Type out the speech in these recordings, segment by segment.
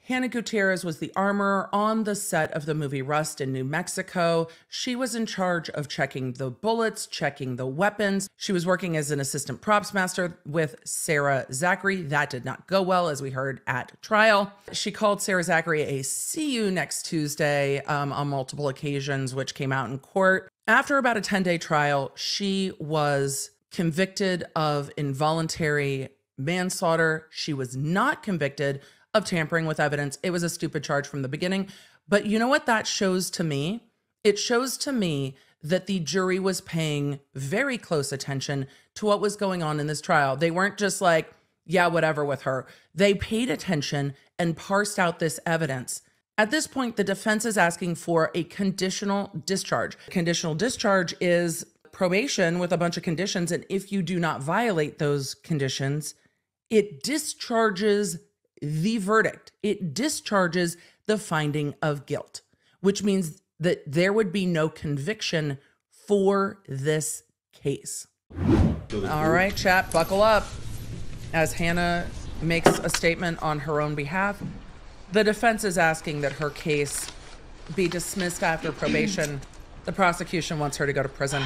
Hannah Gutierrez was the armorer on the set of the movie Rust in New Mexico. She was in charge of checking the bullets, checking the weapons. She was working as an assistant props master with Sarah Zachary. That did not go well, as we heard at trial. She called Sarah Zachary a "see you next Tuesday" on multiple occasions, which came out in court. After about a 10-day trial, she was convicted of involuntary manslaughter. She was not convicted of tampering with evidence. It was a stupid charge from the beginning. But you know what that shows to me? It shows to me that the jury was paying very close attention to what was going on in this trial. They weren't just like, yeah, whatever with her. They paid attention and parsed out this evidence. At this point, the defense is asking for a conditional discharge. Conditional discharge is probation with a bunch of conditions. And if you do not violate those conditions, it discharges the verdict. It discharges the finding of guilt, which means that there would be no conviction for this case. All right, chat, buckle up. As Hannah makes a statement on her own behalf, the defense is asking that her case be dismissed after probation. The prosecution wants her to go to prison.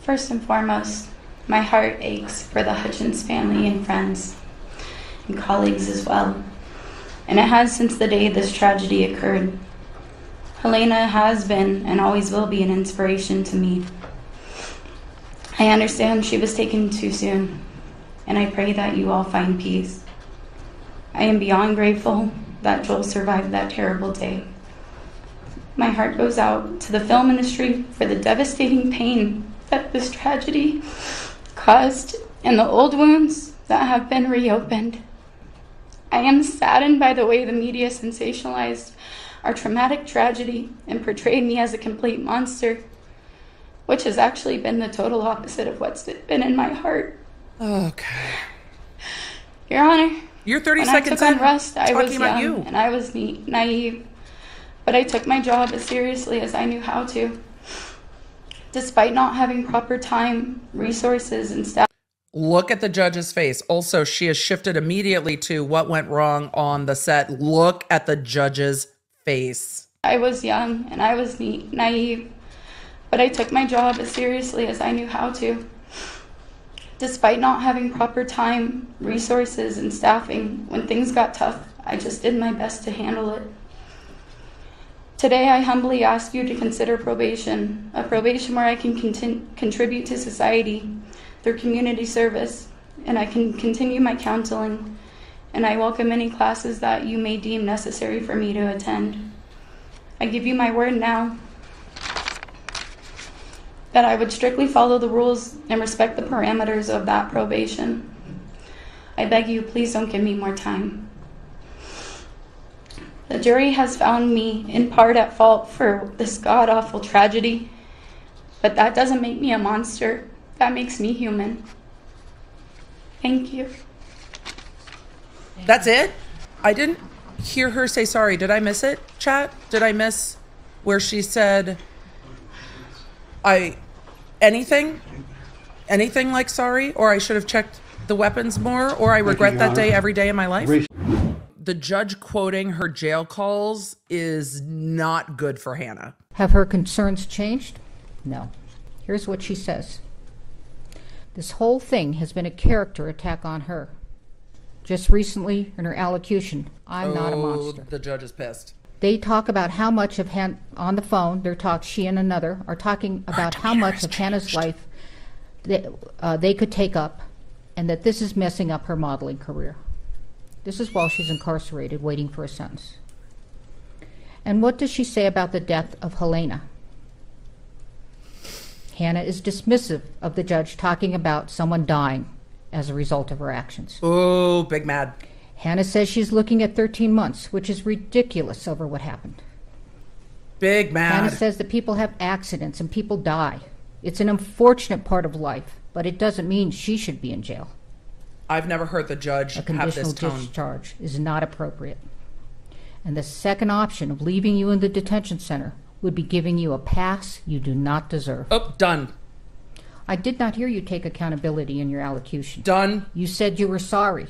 First and foremost, my heart aches for the Hutchins family and friends and colleagues as well. And it has since the day this tragedy occurred. Helena has been and always will be an inspiration to me. I understand she was taken too soon, and I pray that you all find peace. I am beyond grateful that Joel survived that terrible day. My heart goes out to the film industry for the devastating pain that this tragedy caused and the old wounds that have been reopened. I am saddened by the way the media sensationalized our traumatic tragedy and portrayed me as a complete monster, which has actually been the total opposite of what's been in my heart. Okay. Your Honor, you're 30 when seconds I took in on Rust, I was about young and I was naive, but I took my job as seriously as I knew how to. Despite not having proper time, resources, and staff. Look at the judge's face. Also, she has shifted immediately to what went wrong on the set. Look at the judge's face. I was young and I was naive, but I took my job as seriously as I knew how to. Despite not having proper time, resources, and staffing, when things got tough, I just did my best to handle it. Today, I humbly ask you to consider probation, a probation where I can contribute to society through community service, and I can continue my counseling, and I welcome any classes that you may deem necessary for me to attend. I give you my word now that I would strictly follow the rules and respect the parameters of that probation. I beg you, please don't give me more time. The jury has found me in part at fault for this god-awful tragedy, but that doesn't make me a monster. That makes me human. Thank you. That's it? I didn't hear her say sorry. Did I miss it, chat? Did I miss where she said anything like sorry, or I should have checked the weapons more, or I regret that day every day of my life? The judge quoting her jail calls is not good for Hannah. Have her concerns changed? No. Here's what she says. This whole thing has been a character attack on her. Just recently, in her allocution, I'm not a monster. The judge is pissed. They talk about how much of on the phone, she and another are talking about how much of Hannah's life they could take up, and that this is messing up her modeling career. This is while she's incarcerated, waiting for a sentence. And what does she say about the death of Helena? Hannah is dismissive of the judge talking about someone dying as a result of her actions. Oh, big mad. Hannah says she's looking at 13 months, which is ridiculous over what happened. Big mad. Hannah says that people have accidents and people die. It's an unfortunate part of life, but it doesn't mean she should be in jail. I've never heard the judge have this tone. A conditional discharge is not appropriate. And the second option of leaving you in the detention center would be giving you a pass you do not deserve. Oh, done. I did not hear you take accountability in your allocution. Done. You said you were sorry.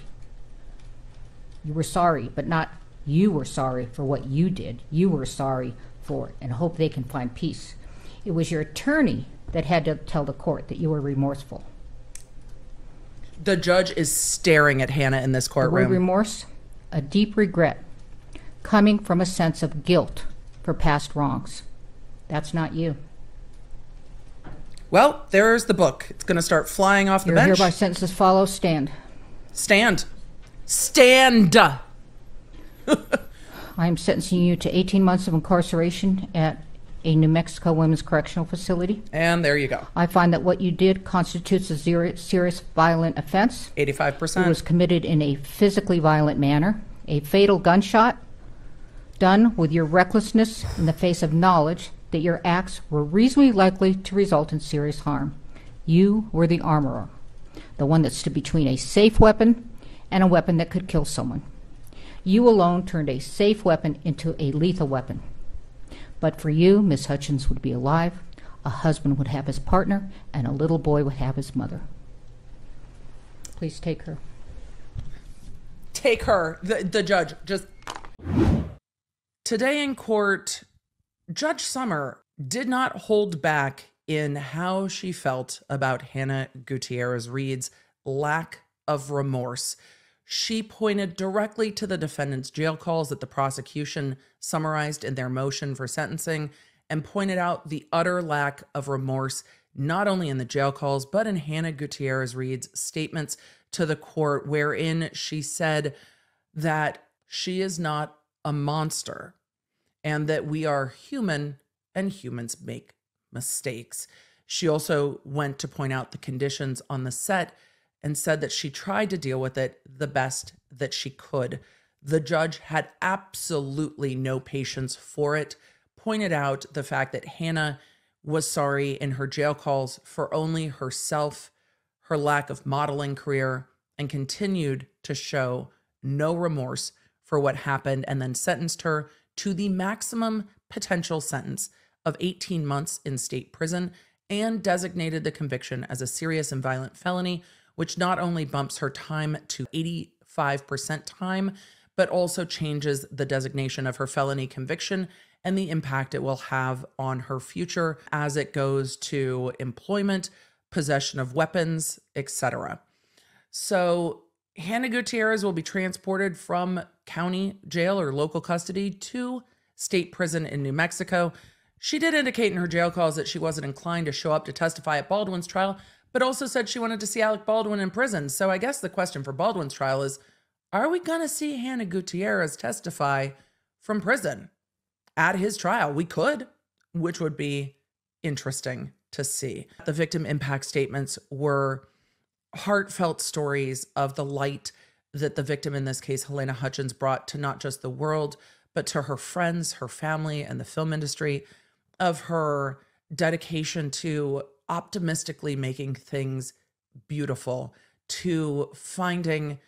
You were sorry, but not you were sorry for what you did. You were sorry for it and hope they can find peace. It was your attorney that had to tell the court that you were remorseful. The judge is staring at Hannah in this courtroom. The word remorse, a deep regret coming from a sense of guilt for past wrongs. That's not you. Well, there's the book. It's going to start flying off the bench. Hereby sentences follow. Stand. Stand. Stand. I am sentencing you to 18 months of incarceration at a New Mexico women's correctional facility. And there you go. I find that what you did constitutes a serious violent offense. 85%. It was committed in a physically violent manner. A fatal gunshot done with your recklessness in the face of knowledge that your acts were reasonably likely to result in serious harm. You were the armorer, the one that stood between a safe weapon and a weapon that could kill someone. You alone turned a safe weapon into a lethal weapon. But for you, Miss Hutchins would be alive, a husband would have his partner, and a little boy would have his mother. Please take her. Take her. The judge just... Today in court, Judge Summer did not hold back in how she felt about Hannah Gutierrez Reed's lack of remorse. She pointed directly to the defendant's jail calls that the prosecution summarized in their motion for sentencing and pointed out the utter lack of remorse, not only in the jail calls, but in Hannah Gutierrez Reed's statements to the court, wherein she said that she is not a monster and that we are human and humans make mistakes. She also went to point out the conditions on the set and said that she tried to deal with it the best that she could. The judge had absolutely no patience for it, pointed out the fact that Hannah was sorry in her jail calls for only herself, her lack of modeling career, and continued to show no remorse for what happened, and then sentenced her to the maximum potential sentence of 18 months in state prison and designated the conviction as a serious and violent felony, which not only bumps her time to 85% time, but also changes the designation of her felony conviction and the impact it will have on her future as it goes to employment, possession of weapons, etc. So Hannah Gutierrez will be transported from county jail or local custody to state prison in New Mexico. She did indicate in her jail calls that she wasn't inclined to show up to testify at Baldwin's trial, but also said she wanted to see Alec Baldwin in prison. So I guess the question for Baldwin's trial is, are we going to see Hannah Gutierrez testify from prison at his trial? We could, which would be interesting to see. The victim impact statements were heartfelt stories of the light that the victim, in this case, Helena Hutchins, brought to not just the world, but to her friends, her family, and the film industry, of her dedication to optimistically making things beautiful, to finding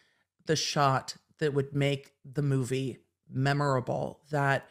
the shot that would make the movie memorable, that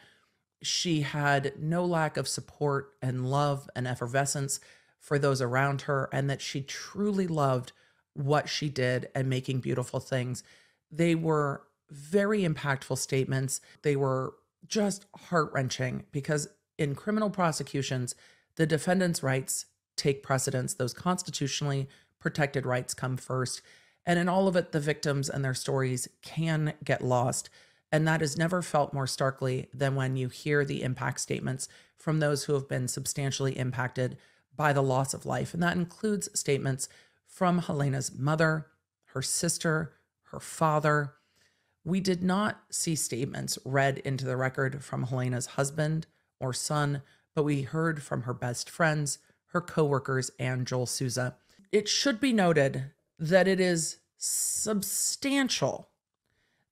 she had no lack of support and love and effervescence for those around her, and that she truly loved what she did and making beautiful things. They were very impactful statements. They were just heart-wrenching because in criminal prosecutions, the defendant's rights take precedence. Those constitutionally protected rights come first. And in all of it, the victims and their stories can get lost. And that is never felt more starkly than when you hear the impact statements from those who have been substantially impacted by the loss of life. And that includes statements from Helena's mother, her sister, her father. We did not see statements read into the record from Helena's husband or son, but we heard from her best friends, her coworkers, and Joel Souza. It should be noted that it is substantial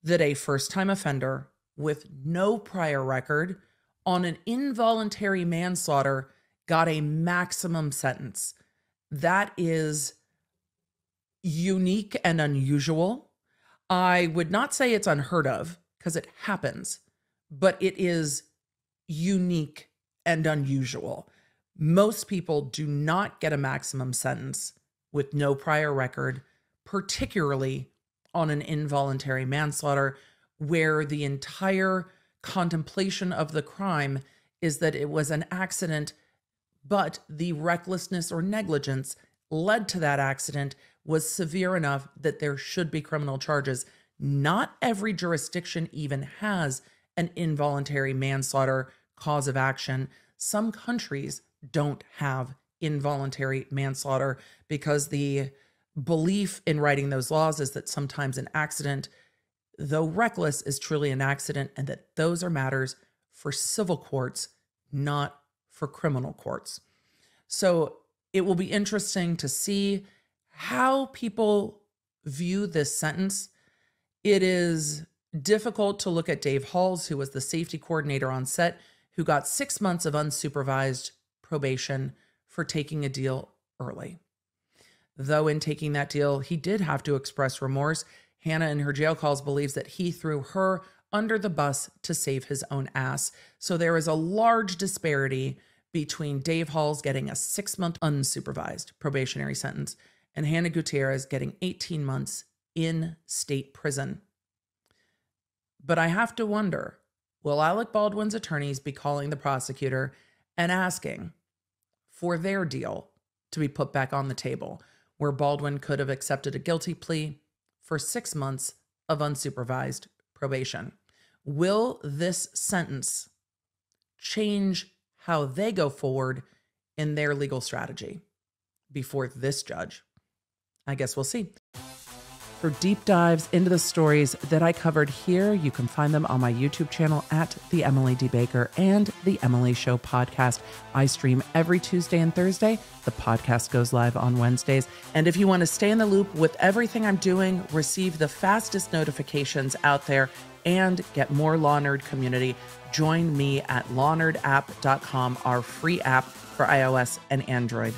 that a first-time offender with no prior record on an involuntary manslaughter got a maximum sentence. That is unique and unusual. I would not say it's unheard of because it happens, but it is unique and unusual. Most people do not get a maximum sentence with no prior record, particularly on an involuntary manslaughter, where the entire contemplation of the crime is that it was an accident, but the recklessness or negligence led to that accident was severe enough that there should be criminal charges. Not every jurisdiction even has an involuntary manslaughter cause of action. Some countries don't have involuntary manslaughter because the belief in writing those laws is that sometimes an accident, though reckless, is truly an accident, and that those are matters for civil courts, not for criminal courts. So it will be interesting to see how people view this sentence. It is difficult to look at Dave Halls, who was the safety coordinator on set, who got 6 months of unsupervised probation for taking a deal early. Though in taking that deal, he did have to express remorse. Hannah, in her jail calls, believes that he threw her under the bus to save his own ass. So there is a large disparity between Dave Halls getting a 6-month unsupervised probationary sentence and Hannah Gutierrez getting 18 months in state prison. But I have to wonder, will Alec Baldwin's attorneys be calling the prosecutor and asking for their deal to be put back on the table, where Baldwin could have accepted a guilty plea for 6 months of unsupervised probation? Will this sentence change how they go forward in their legal strategy before this judge? I guess we'll see. For deep dives into the stories that I covered here, you can find them on my YouTube channel at The Emily D. Baker and The Emily Show podcast. I stream every Tuesday and Thursday. The podcast goes live on Wednesdays. And if you want to stay in the loop with everything I'm doing, receive the fastest notifications out there, and get more Law Nerd community, join me at lawnerdapp.com, our free app for iOS and Android.